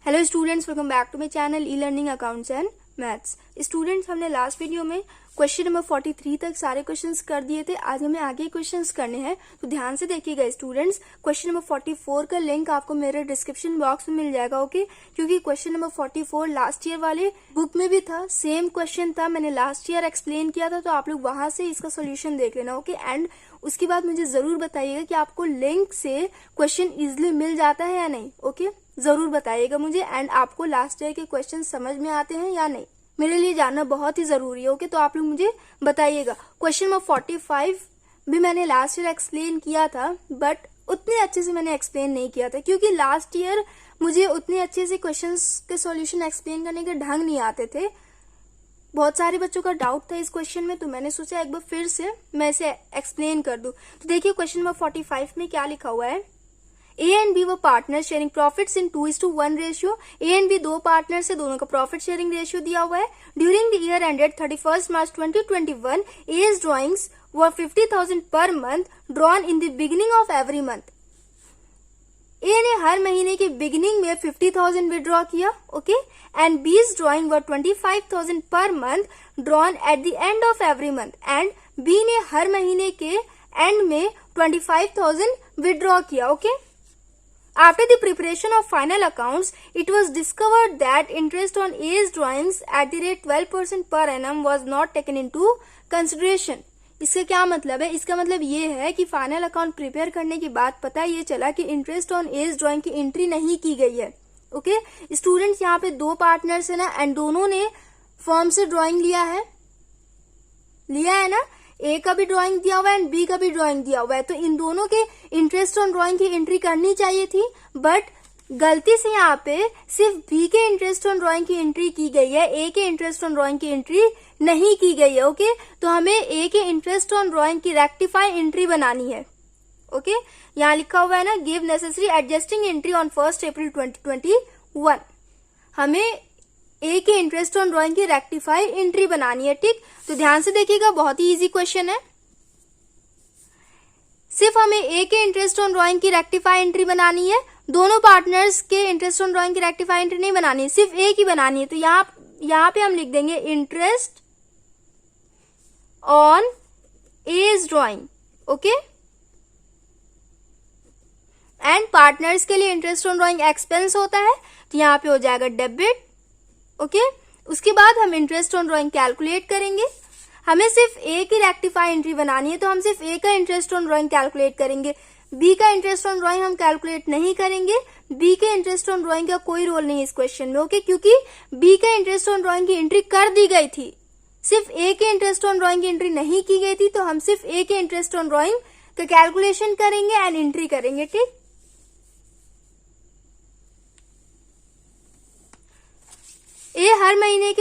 Hello students, welcome back to my channel e learning accounts and maths. Students, हमने last video में question number 43 तक सारे questions कर दिए थे। आज हमें आगे क्वेश्चंस करने हैं, तो ध्यान से देखिएगा स्टूडेंट्स। क्वेश्चन नंबर 44 का लिंक आपको मेरे डिस्क्रिप्शन बॉक्स में मिल जाएगा, ओके। क्योंकि क्वेश्चन नंबर 44 लास्ट ईयर वाले बुक में भी था, सेम क्वेश्चन था, मैंने लास्ट ईयर एक्सप्लेन किया था, तो आप लोग वहां से इसका सोल्यूशन देख लेना, ओके। एंड उसके बाद मुझे जरूर बताइएगा कि आपको लिंक से क्वेश्चन इजिली मिल जाता है या नहीं, ओके। जरूर बताइएगा मुझे, एंड आपको लास्ट ईयर के क्वेश्चन समझ में आते हैं या नहीं, मेरे लिए जानना बहुत ही जरूरी है, ओके। तो आप लोग मुझे बताइएगा। क्वेश्चन नंबर 45 भी मैंने लास्ट ईयर एक्सप्लेन किया था, बट उतने अच्छे से मैंने एक्सप्लेन नहीं किया था, क्योंकि लास्ट ईयर मुझे उतने अच्छे से क्वेश्चंस के सॉल्यूशन एक्सप्लेन करने के ढंग नहीं आते थे। बहुत सारे बच्चों का डाउट था इस क्वेश्चन में, तो मैंने सोचा एक बार फिर से मैं इसे एक्सप्लेन कर दूं। तो देखिए क्वेश्चन नंबर 45 में क्या लिखा हुआ है। ए एंड बी वो partner sharing profits in 2:1 ratio. A and B दो पार्टनर्स है, दोनों का प्रॉफिट शेयरिंग रेशियो दिया हुआ है। During the year ended 31 March 2021, as drawings were 50,000 per month drawn in the beginning of every month. A ने हर महीने के बिगिनिंग में 50,000 विड्रॉ किया, okay. And B's drawing were 25,000 per month drawn at the end of every month. And B ने हर महीने के एंड में 25,000 विड्रॉ किया, okay. After the preparation of final accounts, it was discovered that interest on A's drawings at the rate 12% per annum was not taken into consideration. इसका क्या मतलब है? इसका मतलब ये है कि फाइनल अकाउंट प्रिपेयर करने के बाद पता ये चला कि इंटरेस्ट ऑन एज ड्राइंग की एंट्री नहीं की गई है, ओके। स्टूडेंट्स, यहाँ पे दो पार्टनर्स है ना, एंड दोनों ने फर्म से ड्राइंग लिया है ना। ए का भी ड्राइंग दिया हुआ है एंड बी का भी ड्राइंग दिया हुआ है, तो इन दोनों के इंटरेस्ट ऑन ड्राइंग की एंट्री करनी चाहिए थी, बट गलती से यहाँ पे सिर्फ बी के इंटरेस्ट ऑन ड्राइंग की एंट्री की गई है, ए के इंटरेस्ट ऑन ड्राइंग की एंट्री नहीं की गई है, ओके। तो हमें ए के इंटरेस्ट ऑन ड्राइंग की रेक्टिफाई एंट्री बनानी है, ओके। यहाँ लिखा हुआ है ना, give necessary adjusting entry on 1 अप्रैल 2021। हमें ए के इंटरेस्ट ऑन ड्राइंग की रेक्टिफाई एंट्री बनानी है, ठीक। तो ध्यान से देखिएगा, बहुत ही इजी क्वेश्चन है। सिर्फ हमें ए के इंटरेस्ट ऑन ड्राइंग की रेक्टिफाई एंट्री बनानी है, दोनों पार्टनर्स के इंटरेस्ट ऑन ड्राइंग की रेक्टिफाई एंट्री नहीं बनानी है, सिर्फ ए की बनानी है। तो यहाँ पे हम लिख देंगे interest on as drawing, okay. And partners के लिए इंटरेस्ट ऑन ड्राइंग एक्सपेंस होता है, तो यहाँ पे हो जाएगा डेबिट, ओके। उसके बाद हम इंटरेस्ट ऑन ड्राइंग कैलकुलेट करेंगे। हमें सिर्फ ए की रेक्टिफाई एंट्री बनानी है, तो हम सिर्फ ए का इंटरेस्ट ऑन ड्राइंग कैलकुलेट करेंगे, बी का इंटरेस्ट ऑन ड्राइंग हम कैलकुलेट नहीं करेंगे। बी के इंटरेस्ट ऑन ड्राइंग का कोई रोल नहीं है इस क्वेश्चन में, ओके, क्योंकि बी का इंटरेस्ट ऑन ड्राइंग की एंट्री कर दी गई थी, सिर्फ ए के इंटरेस्ट ऑन ड्राइंग की एंट्री नहीं की गई थी, तो हम सिर्फ ए के इंटरेस्ट ऑन ड्राइंग का कैलकुलेशन करेंगे एंड एंट्री करेंगे, ठीक। ए ने हर महीने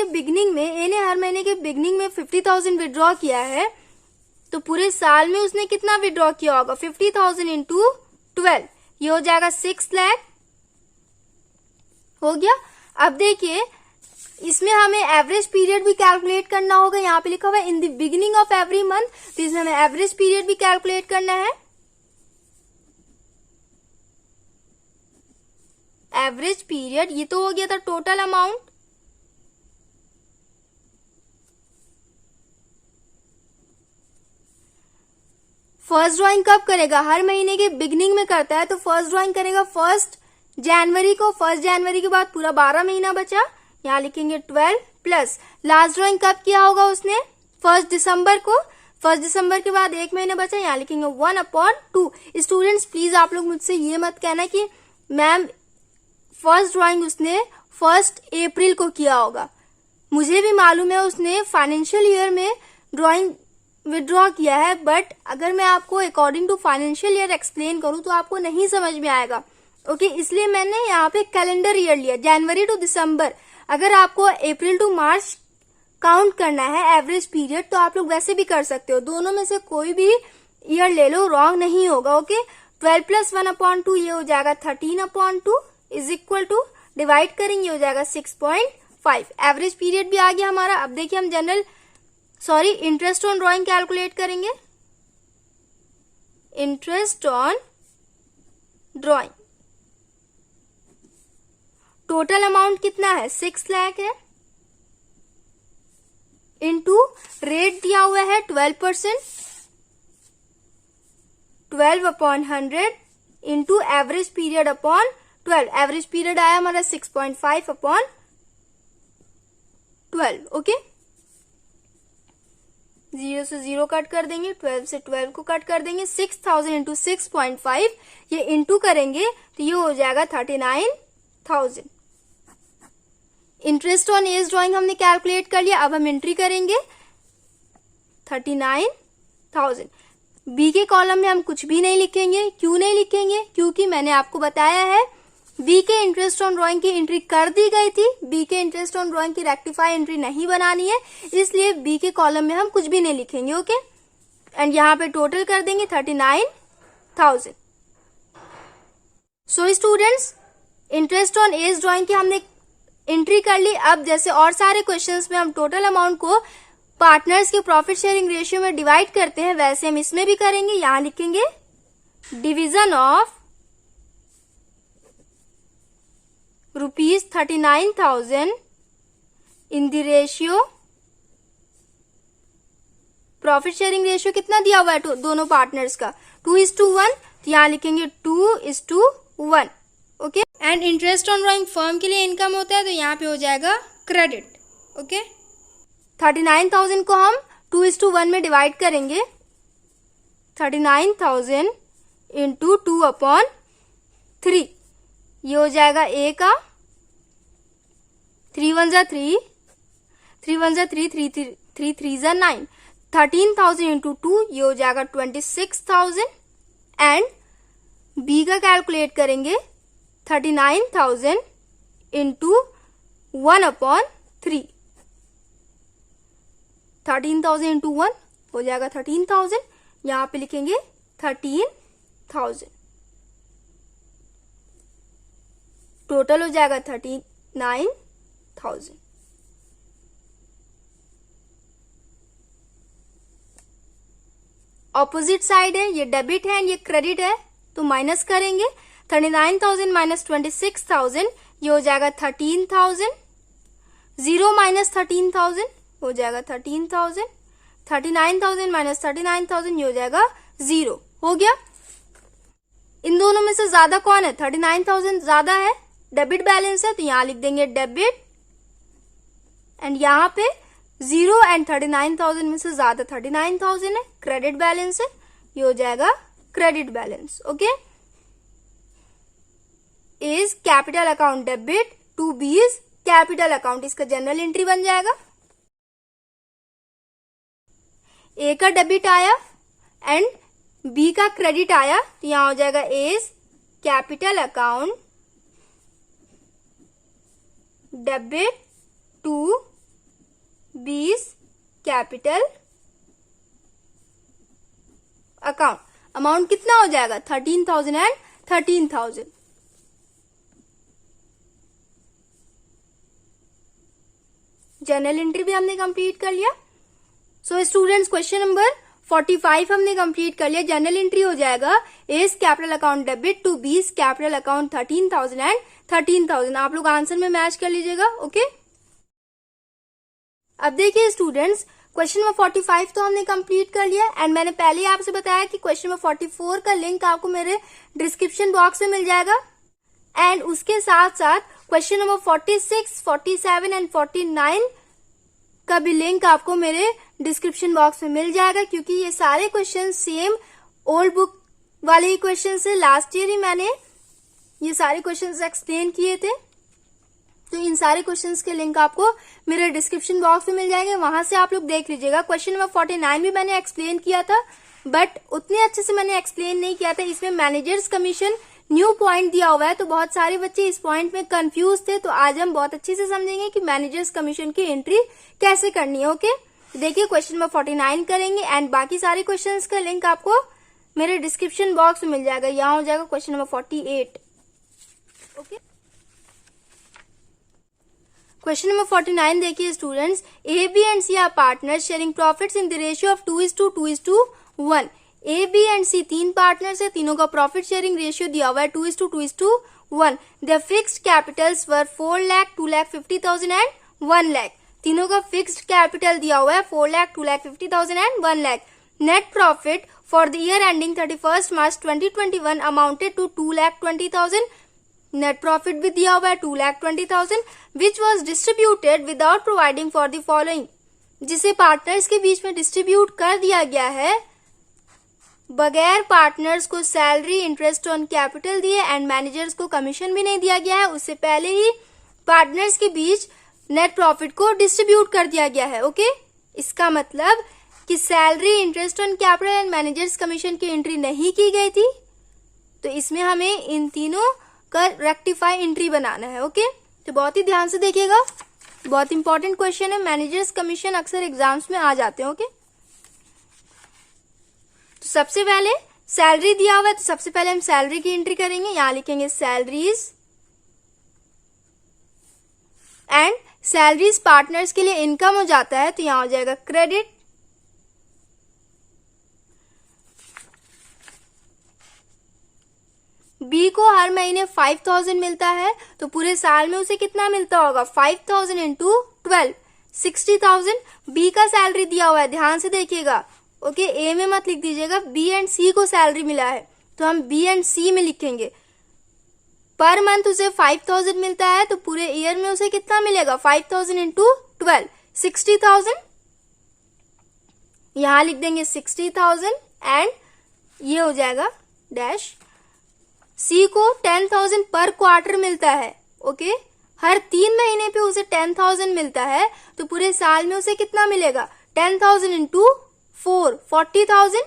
के बिगनिंग में 50,000 विड्रॉ किया है, तो पूरे साल में उसने कितना विड्रॉ किया होगा? 50,000 इंटू 12, ये हो जाएगा 6 लाख, हो गया। अब देखिए, इसमें हमें एवरेज पीरियड भी कैलकुलेट करना होगा। यहाँ पे लिखा हुआ है इन the beginning of every month, तो इसमें हमें एवरेज पीरियड भी कैलकुलेट करना है। एवरेज पीरियड, ये तो हो गया था टोटल अमाउंट। फर्स्ट ड्राइंग कब करेगा? हर महीने के बिगिनिंग में करता है, तो फर्स्ट ड्राइंग करेगा 1 जनवरी को। 1 जनवरी के बाद पूरा 12 महीना बचा, यहाँ लिखेंगे 12 प्लस लास्ट ड्राइंग कब किया होगा उसने? 1 दिसंबर को। 1 दिसंबर के बाद 1 महीना बचा, यहाँ लिखेंगे 1/2। स्टूडेंट्स, प्लीज आप लोग मुझसे ये मत कहना कि मैम फर्स्ट ड्राइंग उसने 1 अप्रैल को किया होगा। मुझे भी मालूम है उसने फाइनेंशियल ईयर में ड्राइंग विड्रॉ किया है, बट अगर मैं आपको according to financial year explain करूं तो आपको नहीं समझ में आएगा, ओके। इसलिए मैंने यहाँ पे कैलेंडर ईयर लिया, जनवरी टू दिसंबर। अगर आपको अप्रैल टू मार्च काउंट करना है एवरेज पीरियड, तो आप लोग वैसे भी कर सकते हो, दोनों में से कोई भी ईयर ले लो, रॉन्ग नहीं होगा, ओके। 12 प्लस 1/2, ये हो जाएगा 13/2 इज इक्वल टू, डिवाइड करेंगे हो जाएगा 6.5। एवरेज पीरियड भी आ गया हमारा। अब देखिए हम इंटरेस्ट ऑन ड्राइंग कैलकुलेट करेंगे। Interest on drawing total amount कितना है 6 लाख है, इनटू रेट दिया हुआ है 12%, 12/100 into average period upon 12, average period आया हमारा 6.5/12। ओके, 0 से 0 कट कर देंगे, 12 से 12 को कट कर देंगे, 6000 इंटू 6.5 ये इंटू करेंगे तो ये हो जाएगा 39,000। इंटरेस्ट ऑन एज ड्राइंग हमने कैलकुलेट कर लिया, अब हम एंट्री करेंगे 39,000। बी के कॉलम में हम कुछ भी नहीं लिखेंगे। क्यों नहीं लिखेंगे? क्योंकि मैंने आपको बताया है बी के इंटरेस्ट ऑन ड्राइंग की एंट्री कर दी गई थी, बी के इंटरेस्ट ऑन ड्राइंग की रेक्टिफाई एंट्री नहीं बनानी है, इसलिए बी के कॉलम में हम कुछ भी नहीं लिखेंगे। ओके, एंड यहाँ पे टोटल कर देंगे 39,000। So students, interest on as drawing की हमने एंट्री कर ली। अब जैसे और सारे क्वेश्चंस में हम टोटल अमाउंट को पार्टनर्स के प्रॉफिट शेयरिंग रेशियो में डिवाइड करते हैं, वैसे हम इसमें भी करेंगे। यहां लिखेंगे division of ₹39,000 in the ratio, profit sharing ratio कितना दिया हुआ है दोनों पार्टनर्स का 2:1, तो यहां लिखेंगे 2:1। Okay, and interest on drawing firm के लिए इनकम होता है तो यहाँ पे हो जाएगा क्रेडिट। ओके, 39,000 को हम 2:1 में डिवाइड करेंगे, 39,000 इंटू 2/3, ये हो जाएगा ए का 3 1 जा 3, 3 1 जा 3, 3 3 जा 9, 13,000 इंटू 2 ये हो जाएगा 26,000। एंड बी का कैलकुलेट करेंगे 39,000 इंटू 1/3, 13,000 इंटू 1 हो जाएगा 13,000, यहां पे लिखेंगे 13,000, टोटल हो जाएगा 39,000। ऑपोजिट साइड है, ये डेबिट है, ये क्रेडिट है, तो माइनस करेंगे। 39,000 माइनस 26,000 ये हो जाएगा 13,000, 0 माइनस 13,000 हो जाएगा 13,000, 39,000 माइनस 39,000 ये हो जाएगा 0। हो गया। इन दोनों में से ज्यादा कौन है? 39,000 ज्यादा है, डेबिट बैलेंस है, तो यहां लिख देंगे डेबिट, एंड यहां पे 0 एंड 39,000 में से ज्यादा 39,000 है, क्रेडिट बैलेंस है, ये हो जाएगा credit balance. Okay, A's capital account debit to B's capital account, इसका जनरल एंट्री बन जाएगा। ए का डेबिट आया एंड बी का क्रेडिट आया, तो यहां हो जाएगा A's capital account debit to B's capital account. Amount कितना हो जाएगा? 13,000 एंड 13,000। जनरल एंट्री भी हमने कंप्लीट कर लिया। सो स्टूडेंट्स, क्वेश्चन नंबर 45 हमने कंप्लीट कर लिया। जनरल एंट्री हो जाएगा A's capital account debit to B's capital account 13,000 and 13,000। आप लोग आंसर में मैच कर लीजिएगा। ओके, अब देखिए स्टूडेंट्स, क्वेश्चन नंबर 45 तो हमने कंप्लीट कर लिया, एंड मैंने पहले ही आपसे बताया कि क्वेश्चन नंबर 44 का लिंक आपको मेरे डिस्क्रिप्शन बॉक्स में मिल जाएगा, एंड उसके साथ साथ क्वेश्चन नंबर 46, 47 एंड 49 का भी लिंक आपको मेरे डिस्क्रिप्शन बॉक्स में मिल जाएगा, क्योंकि ये सारे क्वेश्चन सेम ओल्ड बुक वाले ही क्वेश्चन है। लास्ट ईयर ही मैंने ये सारे क्वेश्चन एक्सप्लेन किए थे, तो इन सारे क्वेश्चंस के लिंक आपको मेरे डिस्क्रिप्शन बॉक्स में मिल जाएंगे, वहां से आप लोग देख लीजिएगा। क्वेश्चन नंबर 49 भी मैंने एक्सप्लेन किया था, बट उतने अच्छे से मैंने एक्सप्लेन नहीं किया था। इसमें मैनेजर्स कमीशन न्यू पॉइंट दिया हुआ है, तो बहुत सारे बच्चे इस पॉइंट में कंफ्यूज थे, तो आज हम बहुत अच्छे से समझेंगे कि मैनेजर्स कमीशन की एंट्री कैसे करनी है। ओके, देखिए क्वेश्चन नंबर 49 करेंगे, एंड बाकी सारे क्वेश्चन का लिंक आपको मेरे डिस्क्रिप्शन बॉक्स में मिल जाएगा। यहाँ हो जाएगा question number 48। Okay, question number 49 देखिए students, A B and C are partners sharing profits in the ratio of 2:2:1। A B and C तीन पार्टनर्स है, तीनों का प्रॉफिट शेयरिंग रेशियो दिया हुआ है 2:2:1। 1. Their fixed capitals were 4 lakh, 2 lakh 50,000 and 1 lakh. तीनों का फिक्स्ड कैपिटल दिया हुआ है 4 lakh, 2 lakh 50,000 and 1 lakh. Net profit for the year ending 31st March 2021 amounted to 2 lakh 20,000. Net profit भी दिया हुआ है 2 lakh 20,000 which was distributed without providing for the following, जिसे पार्टनर्स के बीच में डिस्ट्रीब्यूट कर दिया गया है बगैर पार्टनर्स को सैलरी, इंटरेस्ट ऑन कैपिटल दिए एंड मैनेजर्स को कमीशन भी नहीं दिया गया है। उससे पहले ही पार्टनर्स के बीच नेट प्रॉफिट को डिस्ट्रीब्यूट कर दिया गया है। ओके, इसका मतलब कि salary, interest on capital and managers commission की एंट्री नहीं की गई थी, तो इसमें हमें इन तीनों का रेक्टिफाई एंट्री बनाना है। ओके, तो बहुत ही ध्यान से देखिएगा, बहुत इंपॉर्टेंट क्वेश्चन है। मैनेजर्स कमीशन अक्सर एग्जाम्स में आ जाते हैं। ओके, तो सबसे पहले सैलरी दिया हुआ है, तो सबसे पहले हम सैलरी की एंट्री करेंगे। यहां लिखेंगे सैलरीज, एंड सैलरीज पार्टनर्स के लिए इनकम हो जाता है, तो यहां हो जाएगा क्रेडिट। बी को हर महीने 5,000 मिलता है, तो पूरे साल में उसे कितना मिलता होगा 5,000 इंटू 12, 60,000। बी का सैलरी दिया हुआ है, ध्यान से देखिएगा। ओके, ए में मत लिख दीजिएगा, बी एंड सी को सैलरी मिला है, तो हम बी एंड सी में लिखेंगे। पर मंथ उसे 5,000 मिलता है, तो पूरे ईयर में उसे कितना मिलेगा 5,000 इंटू 12, 60,000। यहां लिख देंगे 60,000 एंड ये हो जाएगा डैश। सी को 10,000 पर क्वार्टर मिलता है। ओके, हर 3 महीने पे उसे 10,000 मिलता है, तो पूरे साल में उसे कितना मिलेगा 10,000 इंटू 4, 40,000।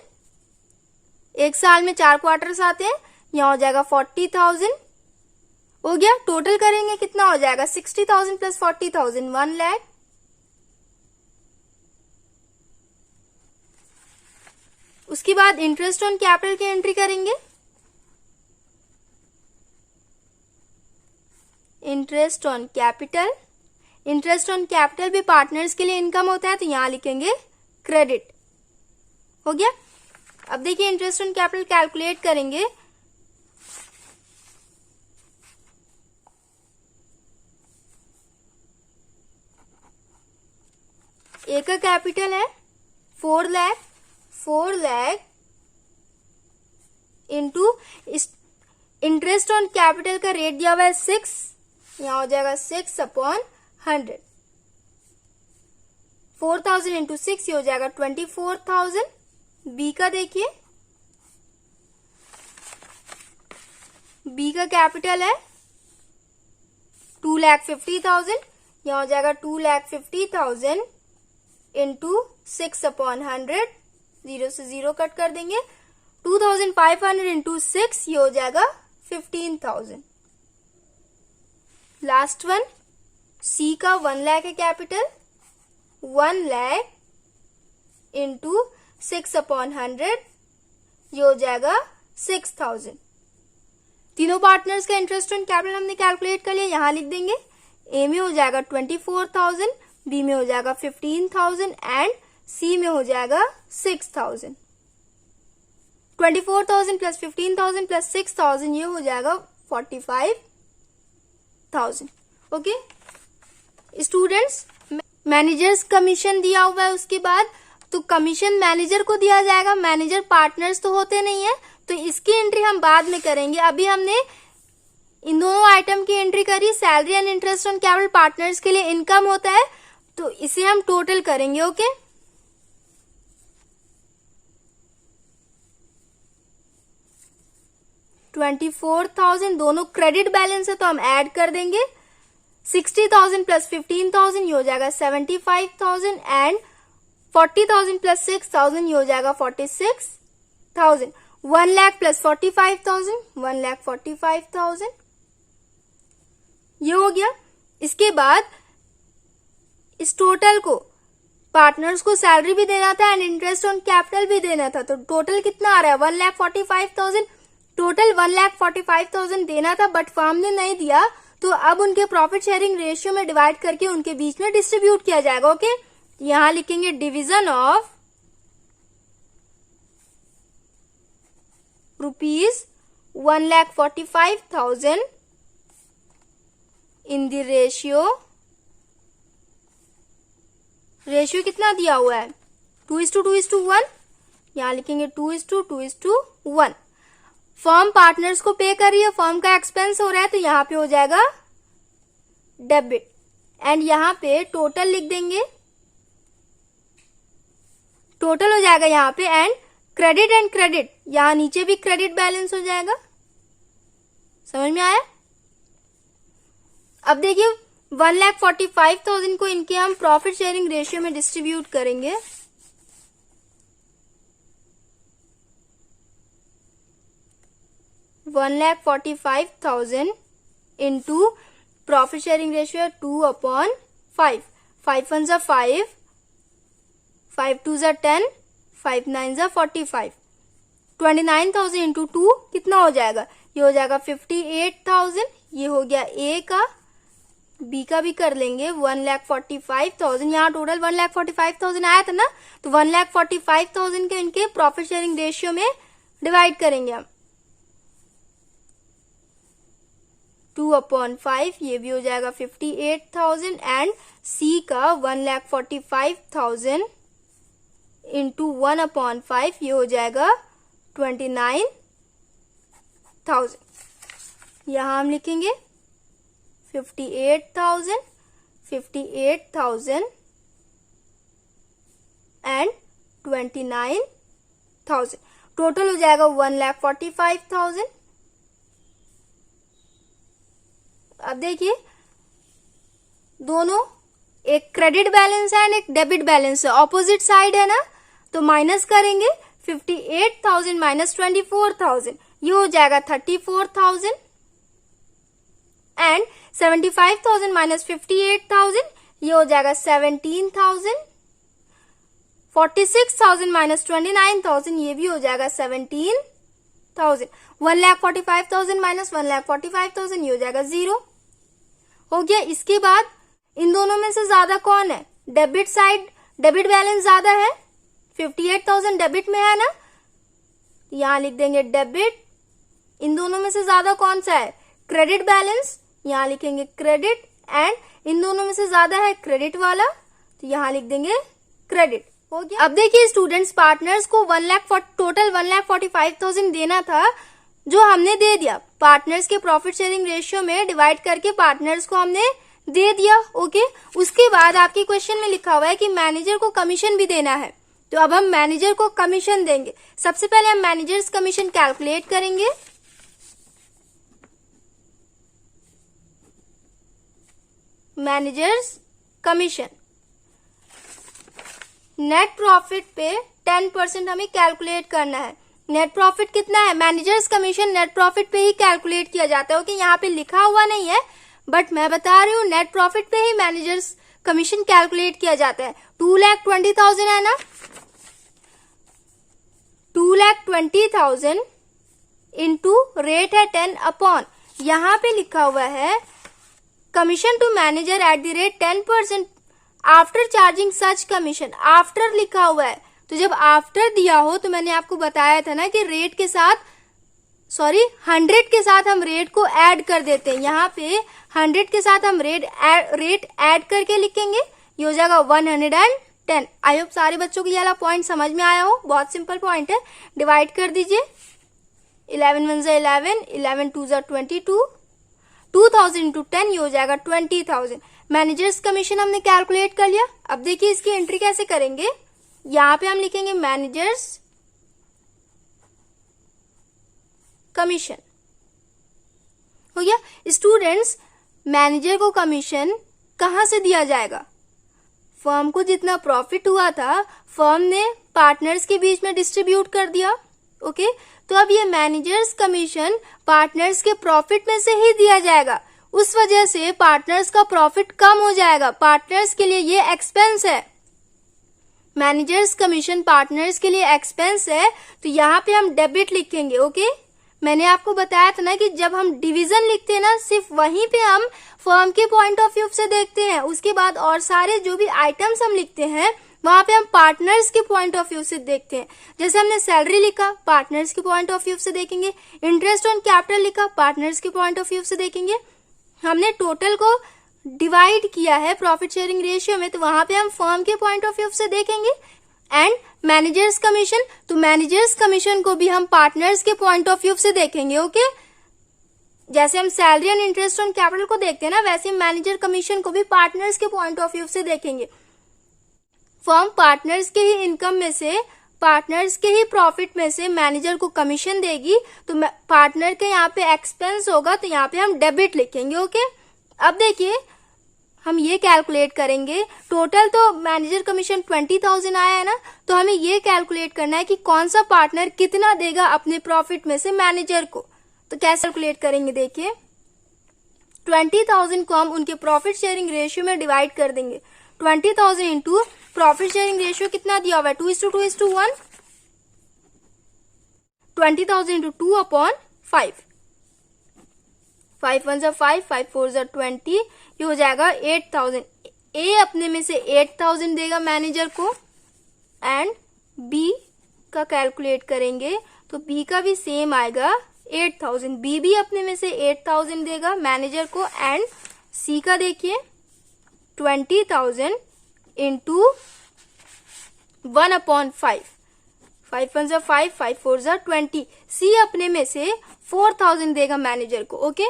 एक साल में 4 क्वार्टर्स आते हैं, यहां हो जाएगा 40,000। हो गया, टोटल करेंगे कितना हो जाएगा 60,000 प्लस 40,000, 1 लाख। उसके बाद इंटरेस्ट ऑन कैपिटल की एंट्री करेंगे। Interest on capital, interest on capital भी पार्टनर्स के लिए इनकम होता है, तो यहां लिखेंगे क्रेडिट। हो गया। अब देखिए इंटरेस्ट ऑन कैपिटल कैलकुलेट करेंगे। ए का कैपिटल है 4 lakh, 4 lakh into interest on capital का रेट दिया हुआ है 6, यहां हो जाएगा 6/100। 4,000 इंटू 6 ये हो जाएगा 24,000। बी का देखिए, बी का कैपिटल है 2,50,000, यहां हो जाएगा 2,50,000 इंटू 6/100, 0 से 0 कट कर देंगे। 2,500 इंटू 6 ये हो जाएगा 15,000। लास्ट वन, सी का 1 लाख है कैपिटल, 1 लाख इंटू 6/100 ये हो जाएगा 6,000। तीनों पार्टनर्स का इंटरेस्ट ऑन कैपिटल हमने कैलकुलेट कर लिया, यहां लिख देंगे। ए में हो जाएगा 24,000, बी में हो जाएगा 15,000 एंड सी में हो जाएगा 6,000। 24,000 प्लस 15,000 प्लस 6,000 ये हो जाएगा 45,000। ओके स्टूडेंट्स, मैनेजर्स कमीशन दिया हुआ है, उसके बाद तो कमीशन मैनेजर को दिया जाएगा। मैनेजर पार्टनर्स तो होते नहीं है, तो इसकी एंट्री हम बाद में करेंगे। अभी हमने इन दोनों आइटम की एंट्री करी। Salary and interest on capital partners के लिए इनकम होता है, तो इसे हम टोटल करेंगे। ओके, $24,000 दोनों क्रेडिट बैलेंस है, तो हम ऐड कर देंगे। 60,000 प्लस 15,000 ये हो जाएगा 75,000 एंड 40,000 प्लस 6,000 ये हो जाएगा 46,000। 1 लाख प्लस 45,000, 1,45,000 ये हो गया। इसके बाद इस टोटल को पार्टनर्स को सैलरी भी देना था एंड इंटरेस्ट ऑन कैपिटल भी देना था, तो टोटल कितना आ रहा है 1,45,000। टोटल 1,45,000 देना था, बट फर्म ने नहीं दिया, तो अब उनके प्रॉफिट शेयरिंग रेशियो में डिवाइड करके उनके बीच में डिस्ट्रीब्यूट किया जाएगा। ओके, यहां लिखेंगे division of ₹1,45,000 in the ratio कितना दिया हुआ है 2:2:1, यहाँ लिखेंगे 2:2:1। फर्म पार्टनर्स को पे कर रही है, फर्म का एक्सपेंस हो रहा है तो यहाँ पे हो जाएगा डेबिट, एंड यहाँ पे टोटल लिख देंगे, टोटल हो जाएगा यहाँ पे, एंड क्रेडिट एंड क्रेडिट, यहाँ नीचे भी क्रेडिट बैलेंस हो जाएगा। समझ में आया? अब देखिए 1,45,000 को इनके हम प्रॉफिट शेयरिंग रेशियो में डिस्ट्रीब्यूट करेंगे। $1,45,000 इंटू प्रॉफिट शेयरिंग रेशियो 2/5, 5 1 जा 5, 5 2 जा 10, 5 9 जा 45, 29,000 इंटू 2 कितना हो जाएगा, ये हो जाएगा 58,000। ये हो गया ए का, बी का भी कर लेंगे 1,45,000, यहाँ टोटल 1,45,000 आया था ना, तो 1,45,000 के इनके प्रॉफिट शेयरिंग रेशियो में डिवाइड करेंगे हम 2/5, ये भी हो जाएगा 58,000, एंड सी का 1,45,000 इंटू 1/5, ये हो जाएगा 29,000। यहां हम लिखेंगे 58,000 एंड 29,000, टोटल हो जाएगा 1,45,000। अब देखिए दोनों, एक क्रेडिट बैलेंस है एंड एक डेबिट बैलेंस है, ऑपोजिट साइड है ना, तो माइनस करेंगे 58,000 माइनस 24,000, ये हो जाएगा 34,000, एंड 75,000 माइनस 58,000, ये हो जाएगा 17,000, 46,000 माइनस 29,000, ये भी हो जाएगा 17,000, 1,45,000 माइनस 1,45,000, ये हो जाएगा 0 हो गया। इसके बाद इन दोनों में से ज्यादा कौन है, डेबिट साइड, डेबिट बैलेंस ज्यादा है, 58,000 डेबिट में है ना, यहां लिख देंगे डेबिट। इन दोनों में से ज्यादा कौन सा है, क्रेडिट बैलेंस, यहां लिखेंगे क्रेडिट, एंड इन दोनों में से ज्यादा है क्रेडिट वाला, तो यहां लिख देंगे क्रेडिट। हो गया। अब देखिए स्टूडेंट्स, पार्टनर्स को टोटल 1,45,000 देना था, जो हमने दे दिया, पार्टनर्स के प्रॉफिट शेयरिंग रेशियो में डिवाइड करके पार्टनर्स को हमने दे दिया। ओके, उसके बाद आपके क्वेश्चन में लिखा हुआ है कि मैनेजर को कमीशन भी देना है, तो अब हम मैनेजर को कमीशन देंगे। सबसे पहले हम मैनेजर्स कमीशन कैलकुलेट करेंगे। मैनेजर्स कमीशन, नेट प्रॉफिट पे 10% हमें कैलकुलेट करना है। नेट प्रॉफिट कितना है, मैनेजर्स कमीशन नेट प्रॉफिट पे ही कैलकुलेट किया जाता है। ओके, यहाँ पे लिखा हुआ नहीं है, बट मैं बता रही हूँ नेट प्रॉफिट पे ही मैनेजर्स कमीशन कैलकुलेट किया जाता है। 2,20,000 है ना, 2,20,000 इंटू रेट है 10 अपॉन, यहाँ पे लिखा हुआ है commission to manager at the rate 10% after charging such commission. After लिखा हुआ है, तो जब आफ्टर दिया हो तो मैंने आपको बताया था ना कि रेट के साथ, 100 के साथ हम रेट को ऐड कर देते हैं। यहाँ पे 100 के साथ हम रेट ऐड करके लिखेंगे, ये हो जाएगा 110। आई होप सारे बच्चों को ये वाला पॉइंट समझ में आया हो, बहुत सिंपल पॉइंट है। डिवाइड कर दीजिए, 11 1 जा 11, 11 2 जा 22, 2,000 इंटू 10, ये हो जाएगा 20,000। मैनेजर्स कमीशन हमने कैलकुलेट कर लिया। अब देखिए इसकी एंट्री कैसे करेंगे, यहाँ पे हम लिखेंगे मैनेजर्स कमीशन। हो गया स्टूडेंट्स, मैनेजर को कमीशन कहाँ से दिया जाएगा, फर्म को जितना प्रॉफिट हुआ था फर्म ने पार्टनर्स के बीच में डिस्ट्रीब्यूट कर दिया। ओके, तो अब ये मैनेजर्स कमीशन पार्टनर्स के प्रॉफिट में से ही दिया जाएगा, उस वजह से पार्टनर्स का प्रॉफिट कम हो जाएगा। पार्टनर्स के लिए ये एक्सपेंस है, मैनेजर्स कमीशन पार्टनर्स के लिए एक्सपेंस है, तो यहाँ पे हम डेबिट लिखेंगे। ओके, मैंने आपको बताया था ना कि जब हम डिवीजन लिखते हैं ना, सिर्फ वहीं पे हम फर्म के पॉइंट ऑफ व्यू से देखते हैं, उसके बाद और सारे जो भी आइटम्स हम लिखते हैं वहां पे हम पार्टनर्स के पॉइंट ऑफ व्यू से देखते हैं। जैसे हमने सैलरी लिखा, पार्टनर्स के पॉइंट ऑफ व्यू से देखेंगे। इंटरेस्ट ऑन कैपिटल लिखा, पार्टनर्स के पॉइंट ऑफ व्यू से देखेंगे। हमने टोटल को डिवाइड किया है प्रॉफिट शेयरिंग रेशियो में, तो वहां पे हम फर्म के पॉइंट ऑफ व्यू से देखेंगे। एंड मैनेजर्स कमीशन, तो मैनेजर्स कमीशन को भी हम पार्टनर्स के पॉइंट ऑफ व्यू से देखेंगे। ओके, जैसे हम salary and interest on capital को देखते हैं ना, वैसे मैनेजर कमीशन को भी पार्टनर्स के पॉइंट ऑफ व्यू से देखेंगे। फर्म पार्टनर्स के ही इनकम में से, पार्टनर्स के ही प्रॉफिट में से मैनेजर को कमीशन देगी, तो पार्टनर के यहाँ पे एक्सपेंस होगा, तो यहाँ पे हम डेबिट लिखेंगे। ओके, अब देखिए हम ये कैलकुलेट करेंगे, टोटल तो मैनेजर कमीशन 20,000 आया है ना, तो हमें ये कैलकुलेट करना है कि कौन सा पार्टनर कितना देगा अपने प्रॉफिट में से मैनेजर को। तो कैसे कैलकुलेट करेंगे, देखिए 20,000 को हम उनके प्रॉफिट शेयरिंग रेशियो में डिवाइड कर देंगे। 20,000 इंटू प्रॉफिट शेयरिंग रेशियो कितना दिया हुआ है, 2:2:1, 20,000 इंटू 2/5, 5 1 5, 5 4 20, ये हो जाएगा 8,000। ए अपने में से 8,000 देगा मैनेजर को, एंड बी का कैलकुलेट करेंगे तो बी का भी सेम आएगा 8,000। बी भी अपने में से 8,000 देगा मैनेजर को, एंड सी का देखिए 20,000 इंटू 1/5, 5 1 5, 5 4 20। सी अपने में से 4,000 देगा मैनेजर को। ओके,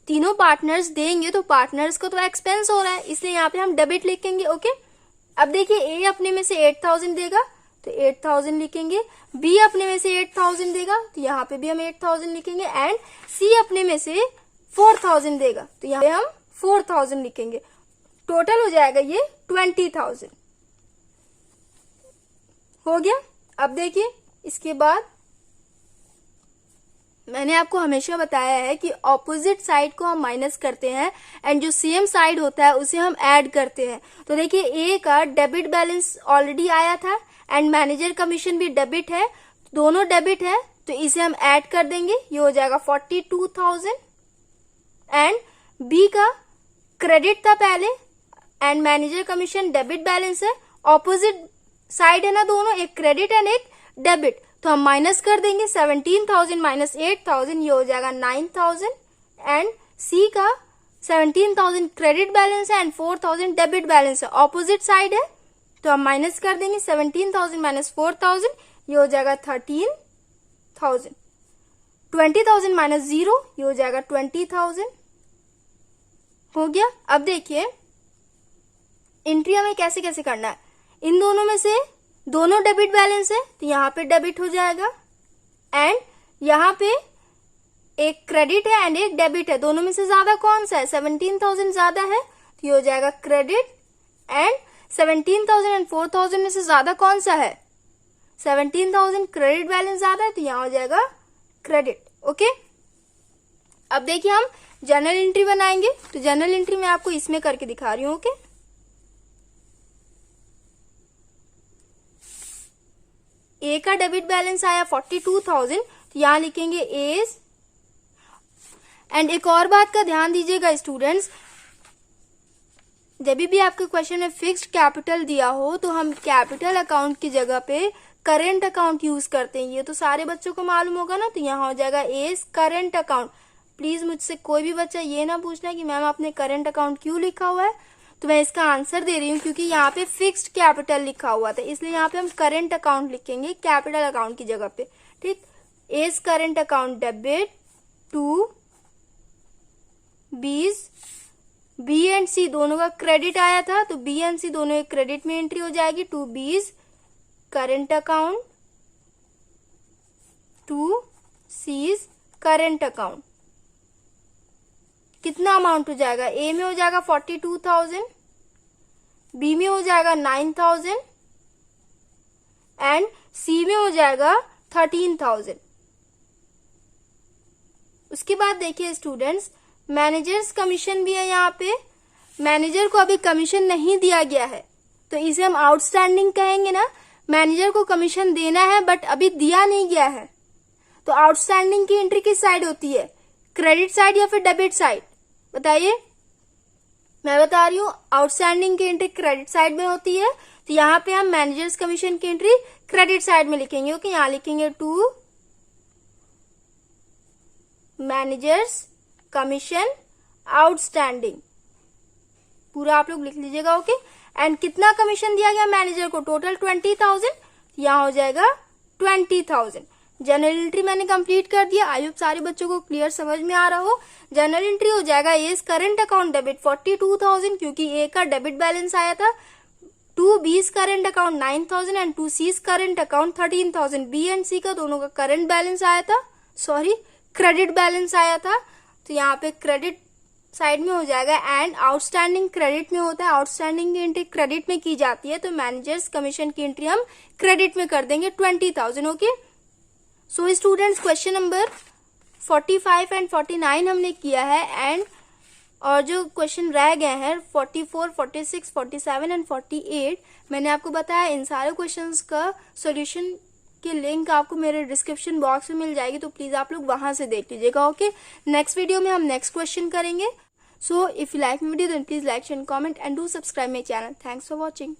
तीनों पार्टनर्स देंगे तो पार्टनर्स को तो एक्सपेंस हो रहा है, इसलिए यहाँ पे हम डेबिट लिखेंगे। ओके, अब देखिए ए अपने में से 8,000 देगा तो 8,000 लिखेंगे, बी अपने में से 8,000 देगा तो यहाँ पे भी हम 8,000 लिखेंगे, एंड सी अपने में से 4,000 देगा तो यहाँ पे हम 4,000 लिखेंगे। टोटल हो जाएगा ये 20,000 हो गया। अब देखिए इसके बाद मैंने आपको हमेशा बताया है कि ऑपोजिट साइड को हम माइनस करते हैं एंड जो सेम साइड होता है उसे हम ऐड करते हैं। तो देखिए ए का डेबिट बैलेंस ऑलरेडी आया था एंड मैनेजर कमीशन भी डेबिट है, दोनों डेबिट है, तो इसे हम ऐड कर देंगे, ये हो जाएगा 42,000। एंड बी का क्रेडिट था पहले and manager commission debit balance है, ऑपोजिट साइड है ना दोनों, एक क्रेडिट एंड एक डेबिट, तो हम माइनस कर देंगे 17,000 माइनस 8,000, ये हो जाएगा 9,000। एंड सी का 17,000 क्रेडिट बैलेंस है एंड 4,000 डेबिट बैलेंस है, ऑपोजिट साइड है, तो हम माइनस कर देंगे 17,000 माइनस 4,000, ये हो जाएगा 13,000। 20,000 माइनस 0, ये हो जाएगा 20,000 हो गया। अब देखिए एंट्री हमें कैसे कैसे करना है, इन दोनों में से दोनों डेबिट बैलेंस है तो यहाँ पे डेबिट हो जाएगा, एंड यहाँ पे एक क्रेडिट है एंड एक डेबिट है, दोनों में से ज्यादा कौन सा है, 17,000 ज्यादा है तो ये हो जाएगा क्रेडिट, एंड 17,000 एंड 4,000 में से ज्यादा कौन सा है, 17,000 क्रेडिट बैलेंस ज्यादा है तो यहाँ हो जाएगा क्रेडिट। ओके, अब देखिए हम जर्नल एंट्री बनाएंगे, तो जर्नल एंट्री मैं आपको इसमें करके दिखा रही हूँ। ओके, ए का डेबिट बैलेंस आया 42,000, तो यहां लिखेंगे एज। एंड एक और बात का ध्यान दीजिएगा स्टूडेंट्स, जब भी आपके क्वेश्चन में फिक्स्ड कैपिटल दिया हो तो हम कैपिटल अकाउंट की जगह पे करेंट अकाउंट यूज करते हैं, ये तो सारे बच्चों को मालूम होगा ना, तो यहाँ हो जाएगा एज करेंट अकाउंट। प्लीज मुझसे कोई भी बच्चा ये ना पूछना कि मैम आपने करेंट अकाउंट क्यों लिखा हुआ है, तो मैं इसका आंसर दे रही हूँ क्योंकि यहाँ पे फिक्स्ड कैपिटल लिखा हुआ था, इसलिए यहाँ पे हम करेंट अकाउंट लिखेंगे कैपिटल अकाउंट की जगह पे। ठीक, A's current account debit to B's, B and C दोनों का क्रेडिट आया था तो बी एंड सी दोनों एक क्रेडिट में एंट्री हो जाएगी, to B's current account to C's current account. कितना अमाउंट हो जाएगा, ए में हो जाएगा 42,000, बी में हो जाएगा 9,000 एंड सी में हो जाएगा 13,000। उसके बाद देखिए स्टूडेंट्स, मैनेजर्स कमीशन भी है, यहाँ पे मैनेजर को अभी कमीशन नहीं दिया गया है तो इसे हम आउटस्टैंडिंग कहेंगे ना, मैनेजर को कमीशन देना है बट अभी दिया नहीं गया है, तो आउटस्टैंडिंग की एंट्री किस साइड होती है, क्रेडिट साइड या फिर डेबिट साइड, बताइए। मैं बता रही हूँ आउटस्टैंडिंग की एंट्री क्रेडिट साइड में होती है, तो यहाँ पे हम मैनेजर्स कमीशन की एंट्री क्रेडिट साइड में लिखेंगे। ओके, यहाँ लिखेंगे टू मैनेजर्स कमीशन आउटस्टैंडिंग, पूरा आप लोग लिख लीजिएगा। ओके, एंड कितना कमीशन दिया गया मैनेजर को, टोटल 20,000, यहाँ हो जाएगा 20,000। जनरल एंट्री मैंने कंप्लीट कर दिया, आई होप सारे बच्चों को क्लियर समझ में आ रहा हो। जनरल एंट्री हो जाएगा ए करंट अकाउंट डेबिट 42,000, क्योंकि ए का डेबिट बैलेंस आया था, to B's current account 9,000 and to C's current account 13,000। B and C का दोनों का करंट बैलेंस आया था, सॉरी क्रेडिट बैलेंस आया था, तो यहाँ पे क्रेडिट साइड में हो जाएगा। एंड आउटस्टैंडिंग क्रेडिट में होता है, आउटस्टैंडिंग की एंट्री क्रेडिट में की जाती है, तो मैनेजर्स कमीशन की एंट्री हम क्रेडिट में कर देंगे 20,000। Okay, so students question number 45 and 49 हमने किया है, एंड और जो क्वेश्चन रह गए हैं 44, 46, 47 एंड 48 मैंने आपको बताया, इन सारे क्वेश्चंस का सॉल्यूशन की लिंक आपको मेरे डिस्क्रिप्शन बॉक्स में मिल जाएगी, तो प्लीज आप लोग वहां से देख लीजिएगा। ओके, नेक्स्ट वीडियो में हम नेक्स्ट क्वेश्चन करेंगे। So if you like video then please like share comment and do subscribe my channel. Thanks for watching.